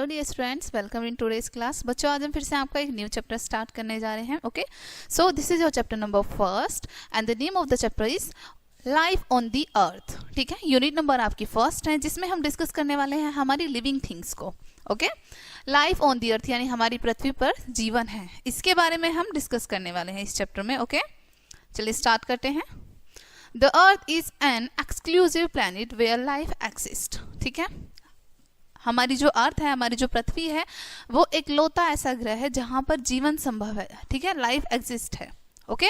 Hello dear students, welcome in today's class. बच्चों, आज हम फिर से आपका एक न्यू चैप्टर स्टार्ट करने जा रहे हैं। Okay, so this is your chapter number first and the name of the chapter is life on the earth. ठीक है, यूनिट नंबर आपकी फर्स्ट है जिसमें हम डिस्कस करने वाले हैं हमारी लिविंग थिंग्स को। Okay, life on the earth यानी हमारी पृथ्वी पर जीवन है, इसके बारे में हम डिस्कस करने वाले हैं इस चैप्टर में। ओके, चलिए स्टार्ट करते हैं। The earth is an exclusive planet where life exist. ठीक है, हमारी जो अर्थ है, हमारी जो पृथ्वी है, वो एक लौता ऐसा ग्रह है जहां पर जीवन संभव है। ठीक है, लाइफ एग्जिस्ट है। Okay,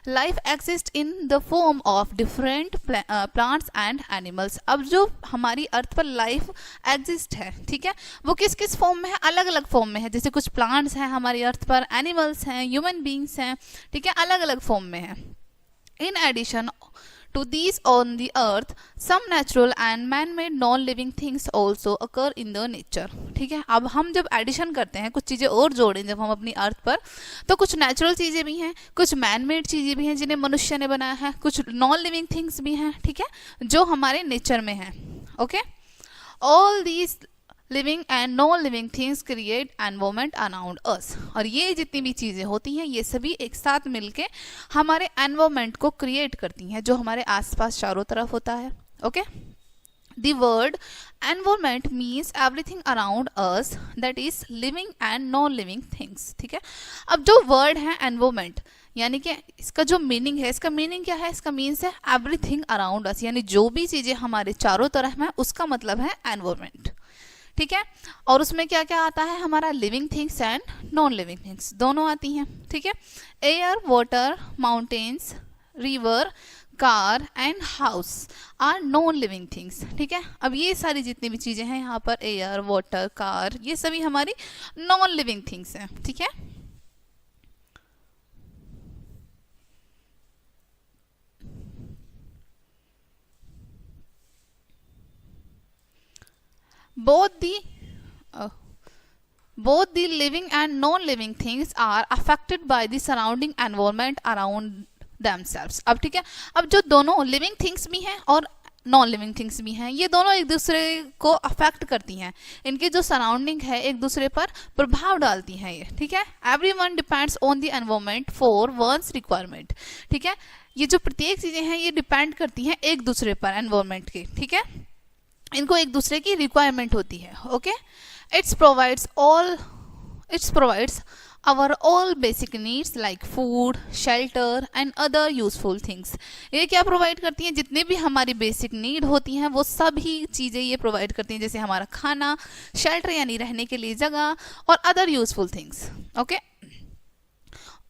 life exist in the form of different plants and animals. अब जो हमारी अर्थ पर लाइफ एग्जिस्ट है, ठीक है, वो किस किस फॉर्म में है? अलग अलग फॉर्म में है। जैसे कुछ प्लांट्स हैं हमारी अर्थ पर, एनिमल्स हैं, ह्यूमन बींग्स हैं। ठीक है, अलग अलग फॉर्म में है। In addition to these on the earth, some natural and man-made non-living things also occur in the nature। ठीक है, अब हम जब एडिशन करते हैं, कुछ चीज़ें और जोड़ें जब हम अपनी अर्थ पर, तो कुछ नेचुरल चीज़ें भी हैं, कुछ मैन-मेड चीज़ें भी हैं जिन्हें मनुष्य ने बनाया है, कुछ नॉन-लिविंग थिंग्स भी हैं। ठीक है, जो हमारे नेचर में हैं। Okay, all these living and non living things create environment around us. और ये जितनी भी चीज़ें होती हैं, ये सभी एक साथ मिलके हमारे एनवायरमेंट को क्रिएट करती हैं जो हमारे आसपास चारों तरफ होता है। Okay, the word environment means everything around us that is living and non living things. ठीक है, अब जो वर्ड है एनवायरमेंट, यानी कि इसका जो मीनिंग है, इसका मीनिंग क्या है? इसका मीन्स है एवरीथिंग अराउंड अस, यानी जो भी चीज़ें हमारे चारों तरफ हैं उसका मतलब है एनवायरमेंट। ठीक है, और उसमें क्या क्या आता है? हमारा living things and non living things दोनों आती हैं। ठीक है, air, water, mountains, river, car and house are non living things. ठीक है, अब ये सारी जितनी भी चीज़ें हैं यहाँ पर, एयर, वाटर, कार, ये सभी हमारी नॉन लिविंग थिंग्स हैं। ठीक है, both the living and non-living things are affected by the surrounding environment around themselves। अब ठीक है, अब जो दोनों लिविंग थिंग्स भी हैं और नॉन लिविंग थिंग्स भी हैं, ये दोनों एक दूसरे को अफेक्ट करती हैं। इनकी जो सराउंडिंग है एक दूसरे पर प्रभाव डालती हैं ये। ठीक है, everyone depends on the environment for one's requirement. ठीक है, ये जो प्रत्येक चीज़ें हैं ये डिपेंड करती हैं एक दूसरे पर, एनवायरनमेंट के। ठीक है, इनको एक दूसरे की रिक्वायरमेंट होती है। Okay, it's provides our all basic needs like food, shelter and other useful things। ये क्या प्रोवाइड करती हैं? जितने भी हमारी बेसिक नीड होती हैं वो सभी चीज़ें ये प्रोवाइड करती हैं, जैसे हमारा खाना, शेल्टर यानी रहने के लिए जगह, और other useful things. Okay,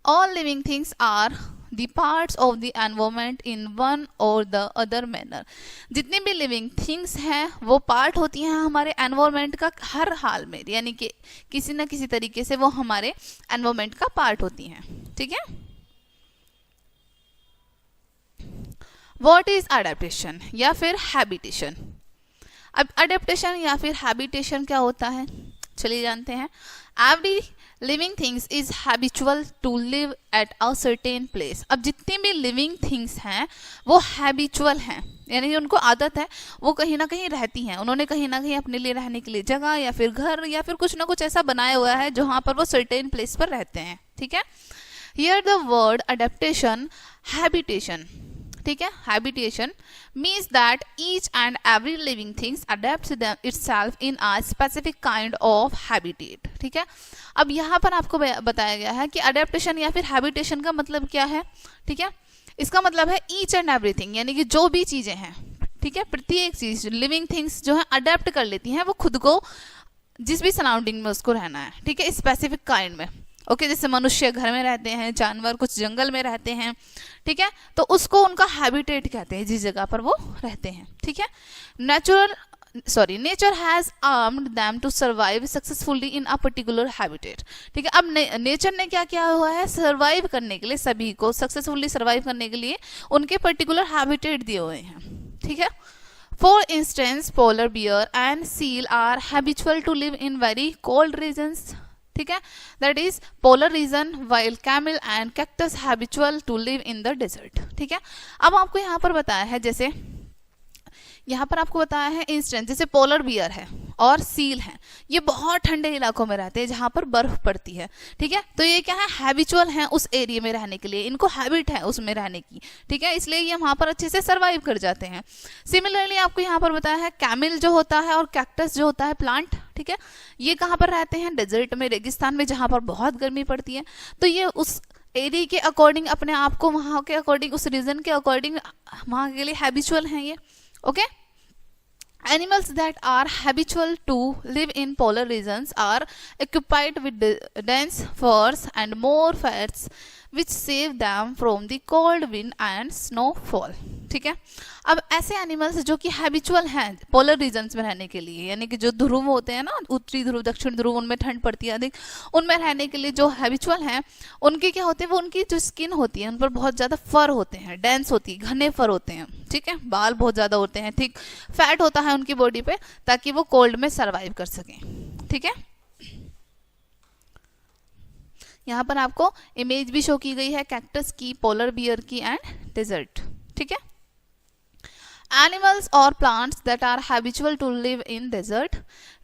all living things are the parts of the environment in one or the other manner। जितनी भी लिविंग थिंग्स हैं वो पार्ट होती हैं हमारे एनवायरमेंट का हर हाल में, यानी कि किसी न किसी तरीके से वो हमारे एनवायरमेंट का पार्ट होती हैं। ठीक है, व्हाट इज अडेप्टेशन या फिर हैबिटेशन? अब अडेप्टेशन या फिर हैबिटेशन क्या होता है, चलिए जानते हैं। Every living things is habitual to live at a certain place. अब जितनी भी लिविंग थिंग्स हैं वो हैबिचुअल हैं, यानी उनको आदत है, वो कहीं ना कहीं रहती हैं, उन्होंने कहीं ना कहीं अपने लिए रहने के लिए जगह या फिर घर या फिर कुछ ना कुछ ऐसा बनाया हुआ है जहाँ पर वो सर्टेन प्लेस पर रहते हैं। ठीक है, here the word adaptation, habitation. ठीक है, habitation means that each and every living things adapts itself in a specific kind of habitat। ठीक है, अब यहाँ पर आपको बताया गया है कि अडेप्टेशन या फिर हैबिटेशन का मतलब क्या है। ठीक है, इसका मतलब है ईच एंड एवरीथिंग, यानी कि जो भी चीज़ें हैं, ठीक है, प्रत्येक चीज़ लिविंग थिंग्स जो है अडेप्ट कर लेती हैं वो खुद को जिस भी सराउंडिंग में उसको रहना है। ठीक है, स्पेसिफिक काइंड में। ओके, जैसे मनुष्य घर में रहते हैं, जानवर कुछ जंगल में रहते हैं। ठीक है, तो उसको उनका हैबिटेट कहते हैं, जिस जगह पर वो रहते हैं। ठीक है, nature has armed them to survive successfully in a particular habitat. ठीक है, अब नेचर ने क्या किया हुआ है? सर्वाइव करने के लिए, सभी को सक्सेसफुली सर्वाइव करने के लिए उनके पर्टिकुलर हैबिटेट दिए हुए हैं। ठीक है, for instance polar bear and seal are habitual to live in very cold regions. ठीक है, that is polar region, while camel and cactus habitual to live in the desert. ठीक है, अब आपको यहाँ पर बताया है जैसे यहाँ पर आपको बताया है इंस्टेंस, जैसे पोलर बियर है और सील है, ये बहुत ठंडे इलाकों में रहते हैं जहाँ पर बर्फ पड़ती है, ठीक है। तो ये क्या है, हैबिचुअल हैं उस एरिया में रहने के लिए, इनको हैबिट है उसमें रहने की, ठीक है, इसलिए ये वहाँ पर अच्छे से सर्वाइव कर जाते हैं। सिमिलरली आपको यहाँ पर बताया है कैमिल जो होता है और कैक्टस जो होता है प्लांट, ठीक है, ये कहाँ पर रहते हैं, डेजर्ट में, रेगिस्तान में, जहाँ पर बहुत गर्मी पड़ती है। तो ये उस एरिया के अकॉर्डिंग अपने आप को वहाँ के अकॉर्डिंग, उस रीजन के अकॉर्डिंग वहाँ के लिए हैबिचुअल हैं ये, okay. Animals that are habitual to live in polar regions are occupied with dense furs and more fats which save them from the cold wind and snowfall, ठीक है। अब ऐसे एनिमल्स जो कि हैबिचुअल हैं पोलर रीजन्स में रहने के लिए, यानी कि जो ध्रुव होते हैं ना, उत्तरी ध्रुव, दक्षिण ध्रुव, उनमें ठंड पड़ती है अधिक, उनमें रहने के लिए जो हैबिचुअल हैं उनके क्या होते हैं, वो उनकी जो स्किन होती है उन पर बहुत ज़्यादा फर होते हैं, डेंस होती है, घने फर होते हैं, ठीक है, बाल बहुत ज़्यादा होते हैं, ठीक, फैट होता है उनकी बॉडी पे ताकि वो कोल्ड में सर्वाइव कर सकें, ठीक है। यहाँ पर आपको इमेज भी शो की गई है कैक्टस की, पोलर बियर की एंड डेजर्ट, ठीक है। Animals or plants that are habitual to live in desert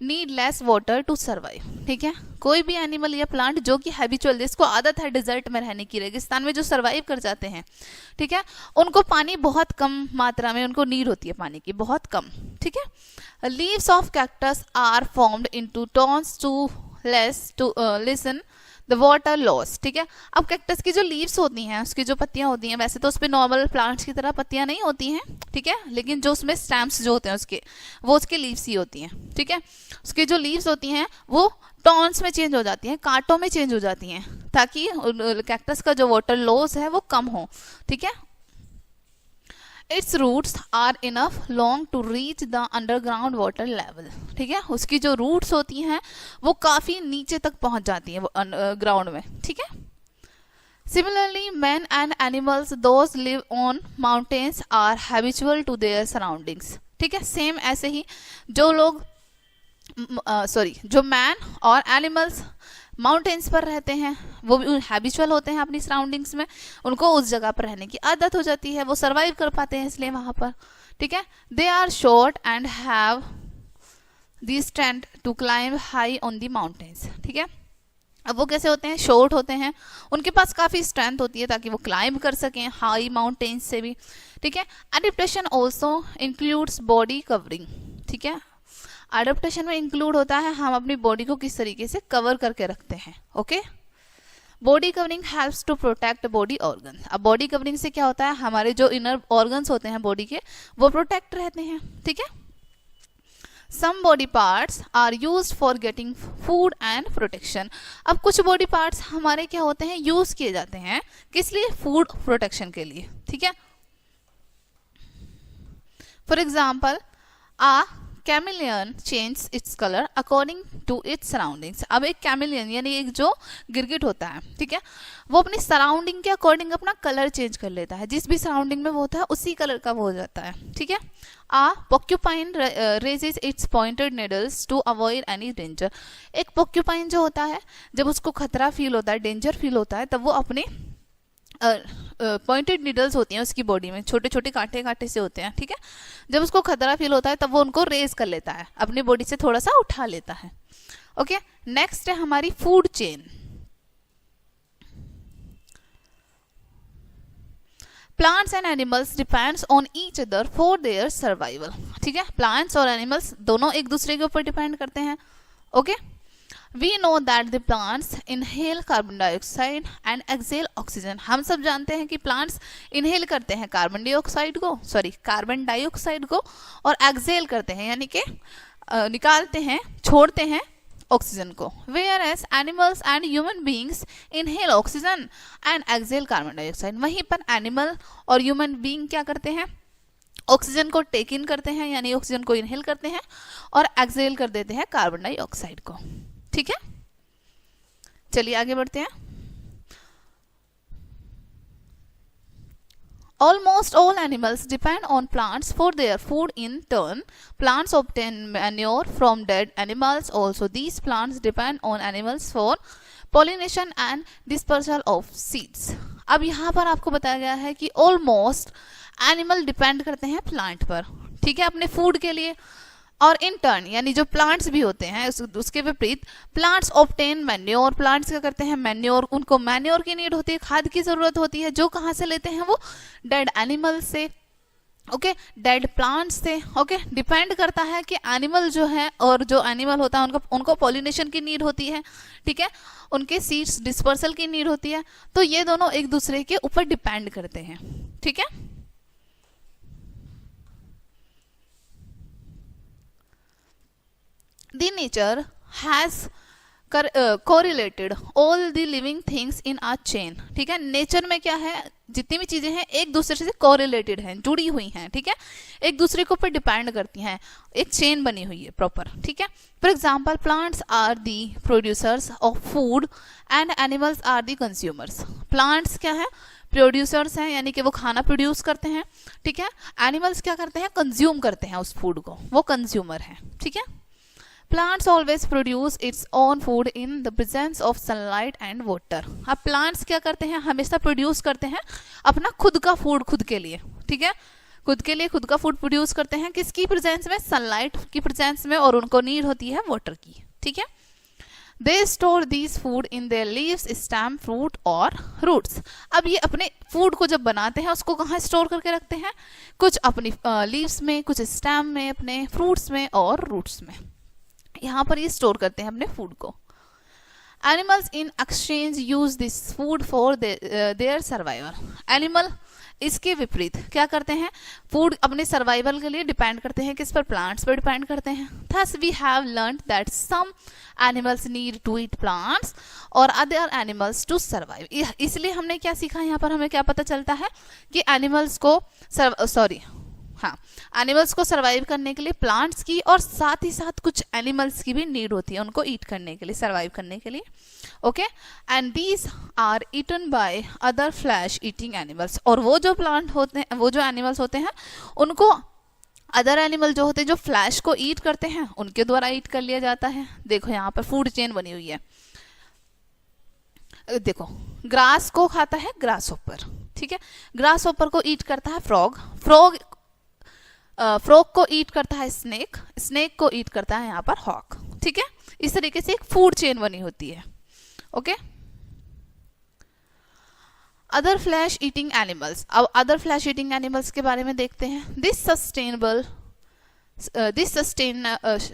need less water to survive, ठीक है। कोई भी एनिमल या प्लांट जो कि हैबिचुअल, जिसको आदत है डेजर्ट में रहने की, रेगिस्तान में जो सर्वाइव कर जाते हैं, ठीक है, उनको पानी बहुत कम मात्रा में उनको नीड होती है पानी की, बहुत कम, ठीक है। Leaves of cactus are formed into thorns to lessen the water loss, ठीक है। अब कैक्टस की जो लीव्स होती हैं, उसकी जो पत्तियां होती हैं, वैसे तो उस पर नॉर्मल प्लांट्स की तरह पत्तियां नहीं होती हैं, ठीक है, लेकिन जो उसमें स्टैम्प्स जो होते हैं उसके, वो उसके लीव्स ही होती हैं, ठीक है। उसकी जो लीव्स होती हैं वो टॉन्स में चेंज हो जाती हैं, कांटों में चेंज हो जाती हैं, ताकि कैक्टस का जो वाटर लॉस है वो कम हो, ठीक है। Its roots are enough long to reach the underground water level, ठीक है, उसकी जो रूट्स होती हैं वो काफी नीचे तक पहुंच जाती हैं वो ग्राउंड में, ठीक है। Similarly, men and animals those live on mountains are habitual to their surroundings, ठीक है। सेम ऐसे ही जो लोग जो मैन और एनिमल्स माउंटेन्स पर रहते हैं वो भी हैबिचुअल होते हैं अपनी सराउंडिंग्स में, उनको उस जगह पर रहने की आदत हो जाती है, वो सर्वाइव कर पाते हैं इसलिए वहां पर, ठीक है। They are short and have the strength to climb high on the mountains, ठीक है। अब वो कैसे होते हैं, शॉर्ट होते हैं, उनके पास काफी स्ट्रेंथ होती है ताकि वो क्लाइंब कर सकें हाई माउंटेन्स से भी, ठीक है। Adaptation also includes body covering, ठीक है। एडेप्टेशन में इंक्लूड होता है हम अपनी बॉडी को किस तरीके से कवर करके रखते हैं, okay. Body covering helps to protect body organ. अब बॉडी कवरिंग से क्या होता है, हमारे जो इनर ऑर्गन्स होते हैं बॉडी के वो प्रोटेक्ट रहते हैं, ठीक है। Some body parts are used for getting food and protection. अब कुछ बॉडी पार्ट्स हमारे क्या होते हैं, यूज किए जाते हैं किस लिए, फूड प्रोटेक्शन के लिए, ठीक है। For example chameleon change its colour according to its surroundings. अब एक कैमिलियन यानी एक जो गिरगिट होता है, ठीक है, वो अपनी सराउंडिंग के अकॉर्डिंग अपना कलर चेंज कर लेता है, जिस भी सराउंडिंग में वो होता है उसी कलर का वो हो जाता है, ठीक है। Porcupine raises its pointed needles to avoid any danger. एक पोर्क्यूपाइन जो होता है जब उसको खतरा फील होता है, डेंजर फील होता है, तब वो अपने पॉइंटेड नीडल्स होती हैं उसकी बॉडी में, छोटे छोटे कांटे कांटे से होते हैं, ठीक है। जब उसको खतरा फील होता है तब वो उनको रेज कर लेता है, अपनी बॉडी से थोड़ा सा उठा लेता है, ओके। नेक्स्ट है हमारी food chain. Plants and animals depends on each other for their survival, ठीक है। प्लांट्स और एनिमल्स दोनों एक दूसरे के ऊपर डिपेंड करते हैं, okay. We know that the plants inhale carbon dioxide and exhale oxygen. हम सब जानते हैं कि plants inhale करते हैं कार्बन डाइऑक्साइड को और exhale करते हैं यानी कि निकालते हैं, छोड़ते हैं ऑक्सीजन को। Whereas animals and human beings inhale oxygen and exhale carbon dioxide. वहीं पर animal और human being क्या करते हैं, ऑक्सीजन को टेक इन करते हैं यानी ऑक्सीजन को इनहेल करते हैं और एक्सहेल कर देते हैं कार्बन डाइऑक्साइड को, ठीक है। चलिए आगे बढ़ते हैं। Almost all animals depend on plants for their food. In turn, plants obtain manure from dead animals. Also, these plants depend on animals for pollination and dispersal of seeds. अब यहाँ पर आपको बताया गया है कि ऑलमोस्ट एनिमल डिपेंड करते हैं प्लांट पर, ठीक है, अपने फूड के लिए। और इन टर्न यानी जो प्लांट्स भी होते हैं उसके विपरीत प्लांट्स ऑब्टेन मैन्योर, प्लांट्स क्या करते हैं मैन्योर, उनको मैन्योर की नीड होती है, खाद की जरूरत होती है, जो कहाँ से लेते हैं वो डेड एनिमल से, ओके, डेड प्लांट्स से, ओके। डिपेंड करता है कि एनिमल जो है और जो एनिमल होता है उनको पॉलिनेशन की नीड होती है, ठीक है, उनके सीड्स डिस्पर्सल की नीड होती है, तो ये दोनों एक दूसरे के ऊपर डिपेंड करते हैं, ठीक है। The nature has correlated all the living things in a chain, ठीक है। नेचर में क्या है, जितनी भी चीजें हैं एक दूसरे से कोरिलेटेड हैं, जुड़ी हुई हैं, ठीक है, एक दूसरे के ऊपर डिपेंड करती हैं, एक चेन बनी हुई है प्रॉपर, ठीक है। For example plants are the producers of food and animals are the consumers. Plants क्या है, प्रोड्यूसर्स हैं यानी कि वो खाना प्रोड्यूस करते हैं, ठीक है। एनिमल्स क्या करते हैं, कंज्यूम करते हैं उस फूड को, वो कंज्यूमर हैं, ठीक है। Plants always produce its own food in the presence of sunlight and water. अब plants क्या करते हैं, हमेशा प्रोड्यूस करते हैं अपना खुद का फूड खुद के लिए, ठीक है, खुद के लिए खुद का फूड प्रोड्यूस करते हैं, किसकी प्रेजेंस में, सनलाइट की प्रेजेंस में, और उनको नीड होती है वाटर की, ठीक है। They store these food in their leaves, stem, fruit और roots. अब ये अपने फूड को जब बनाते हैं उसको कहाँ स्टोर करके रखते हैं, कुछ अपनी लीव्स में, कुछ स्टेम में, अपने फ्रूट्स में और रूट्स में, यहाँ पर ये स्टोर करते हैं अपने फूड को। Animals in exchange use this food for their survival. Animal इसके विपरीत क्या करते हैं, फूड अपने सर्वाइवल के लिए डिपेंड करते हैं, किस पर, प्लांट्स पर डिपेंड करते हैं। Thus we have learned that some animals need to eat plants और अदर एनिमल्स टू सर्वाइव। इसलिए हमने क्या सीखा, यहाँ पर हमें क्या पता चलता है कि एनिमल्स को एनिमल्स को सर्वाइव करने के लिए प्लांट्स की और साथ ही साथ कुछ एनिमल्स की भी नीड होती है उनको ईट करने के लिए, सर्वाइव करने के लिए, okay. And these are eaten by other flesh eating animals. और वो जो प्लांट होते हैं, वो जो एनिमल्स होते हैं, उनको अदर एनिमल जो होते हैं जो फ्लैश को ईट करते हैं उनके द्वारा ईट कर लिया जाता है। देखो यहाँ पर फूड चेन बनी हुई है, देखो ग्रास को खाता है ग्रास होपर, ठीक है, ग्रास होपर को ईट करता है फ्रॉग, फ्रॉग को ईट करता है स्नेक, स्नेक को ईट करता है यहाँ पर हॉक, ठीक है। इस तरीके से एक फूड चेन बनी होती है, okay. Other flesh eating animals, अब अदर फ्लैश ईटिंग एनिमल्स के बारे में देखते हैं। This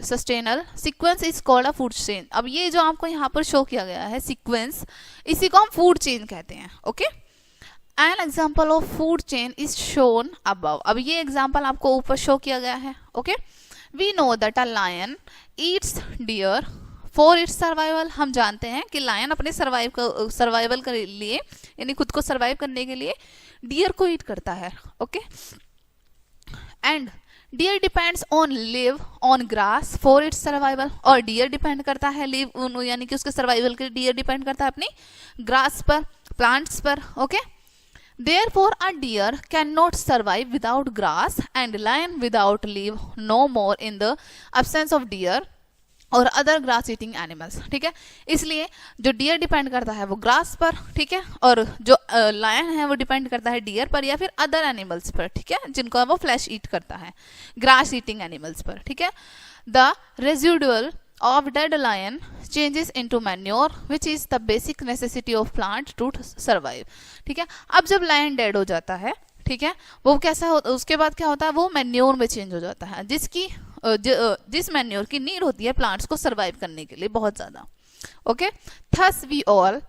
सस्टेनल sequence is called a food chain. अब ये जो आपको यहाँ पर शो किया गया है सीक्वेंस, इसी को हम फूड चेन कहते हैं, okay. An example of food chain is shown above. अब ये एग्जाम्पल आपको ऊपर शो किया गया है, okay. We know that a lion eats deer for its survival. हम जानते हैं कि लायन अपने सर्वाइवल के लिए यानी खुद को सर्वाइव करने के लिए डियर को ईट करता है, okay. And deer depends on live on grass for its survival. और डियर डिपेंड करता है लिव यानी कि उसके सर्वाइवल के लिए डियर डिपेंड करता है अपनी ग्रास पर, प्लांट्स पर, okay. Therefore, a deer cannot survive without grass and lion without live no more in the absence of deer और अदर ग्रास ईटिंग एनिमल्स, ठीक है। इसलिए जो डियर डिपेंड करता है वो ग्रास पर, ठीक है, और जो लायन है वो डिपेंड करता है डियर पर या फिर अदर एनिमल्स पर, ठीक है, जिनको वो फ्लैश ईट करता है, ग्रास ईटिंग एनिमल्स पर, ठीक है। The residual of dead lion changes into manure which is the basic necessity of plant to survive, ठीक है। अब जब लायन डेड हो जाता है, ठीक है, वो कैसा होता है, उसके बाद क्या होता है, वो मैन्योर में चेंज हो जाता है, जिस मैन्योर की नीड होती है प्लांट्स को सर्वाइव करने के लिए बहुत ज्यादा, okay. Thus we all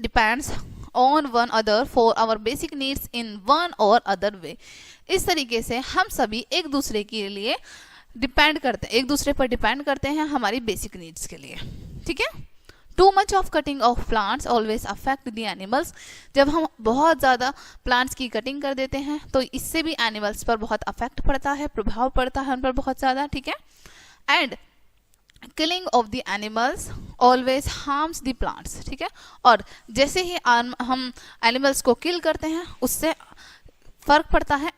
depends on one other for our basic needs in one or other way. इस तरीके से हम सभी एक दूसरे के लिए डिपेंड करते हैं, एक दूसरे पर डिपेंड करते हैं हमारी बेसिक नीड्स के लिए, ठीक है। Too much of cutting of plants always affect the animals. जब हम बहुत ज़्यादा प्लांट्स की कटिंग कर देते हैं तो इससे भी एनिमल्स पर बहुत अफेक्ट पड़ता है, प्रभाव पड़ता है उन पर बहुत ज़्यादा, ठीक है। And killing of the animals always harms the plants, ठीक है। और जैसे ही हम एनिमल्स को किल करते हैं उससे फर्क पड़ता है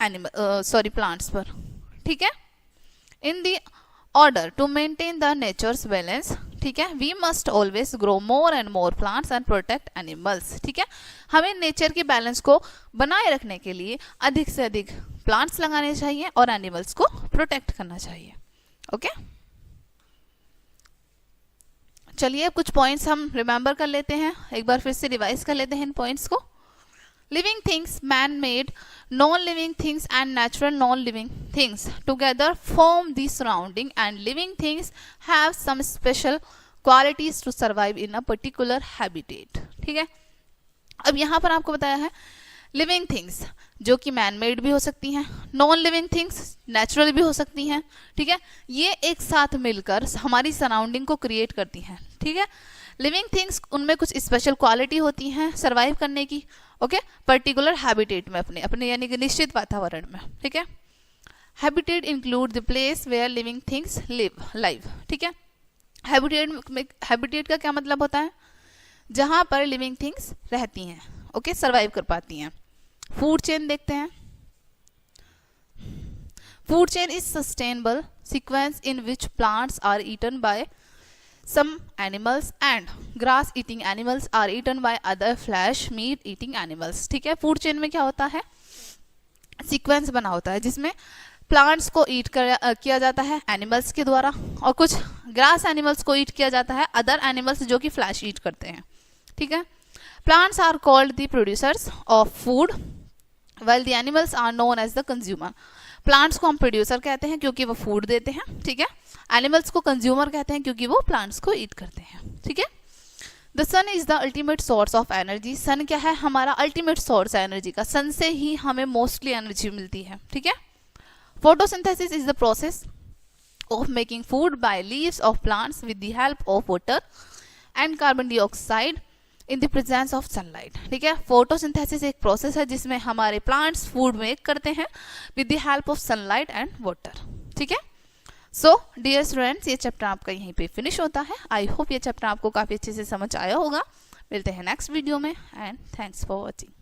प्लांट्स पर, ठीक है। In the order to maintain the nature's balance, ठीक है, we must always grow more and more plants and protect animals, ठीक है। हमें नेचर के बैलेंस को बनाए रखने के लिए अधिक से अधिक प्लांट्स लगाने चाहिए और एनिमल्स को प्रोटेक्ट करना चाहिए। ओके, चलिए अब कुछ पॉइंट्स हम रिमेंबर कर लेते हैं, एक बार फिर से रिवाइज कर लेते हैं इन पॉइंट्स को। Living things, man-made, non-living things and natural non-living things together form the surrounding, and living things have some special qualities to survive in a particular habitat। ठीक है, अब यहाँ पर आपको बताया है लिविंग थिंग्स जो कि मैन मेड भी हो सकती हैं, नॉन लिविंग थिंग्स नेचुरल भी हो सकती हैं। ठीक है, ये एक साथ मिलकर हमारी सराउंडिंग को क्रिएट करती हैं। ठीक है, लिविंग थिंग्स उनमें कुछ स्पेशल क्वालिटी होती हैं सर्वाइव करने की। ओके, पर्टिकुलर हैबिटेट में, अपने अपने यानी कि निश्चित वातावरण में। ठीक है, habitat include the place where living things live live. ठीक है, हैबिटेट का क्या मतलब होता है? जहां पर लिविंग थिंग्स रहती हैं, ओके, सर्वाइव कर पाती हैं। फूड चेन देखते हैं। Food chain is sustainable sequence in which plants are eaten by some animals and grass eating animals are eaten by other flesh meat eating animals। ठीक है, food chain में क्या होता है? सीक्वेंस बना होता है जिसमें प्लांट्स को ईट किया जाता है एनिमल्स के द्वारा, और कुछ ग्रास एनिमल्स को ईट किया जाता है अदर एनिमल्स जो कि फ्लैश ईट करते हैं। ठीक है, plants are called the producers of food while the animals are known as the consumer। Plants को हम प्रोड्यूसर कहते हैं क्योंकि वो फूड देते हैं। ठीक है, एनिमल्स को कंज्यूमर कहते हैं क्योंकि वो प्लांट्स को ईट करते हैं। ठीक है, the sun is the ultimate source of energy. Sun क्या है? हमारा अल्टीमेट सोर्स है एनर्जी का। सन से ही हमें मोस्टली एनर्जी मिलती है। ठीक है, photosynthesis is the process of making food by leaves of plants with the help of water and carbon dioxide in the presence of sunlight. ठीक है, फोटोसिंथेसिस एक प्रोसेस है जिसमें हमारे प्लांट्स फूड मेक करते हैं with the help of sunlight and water. ठीक है, सो डियर स्टूडेंट्स, ये चैप्टर आपका यहीं पे फिनिश होता है। आई होप ये चैप्टर आपको काफी अच्छे से समझ आया होगा। मिलते हैं नेक्स्ट वीडियो में, एंड थैंक्स फॉर वॉचिंग।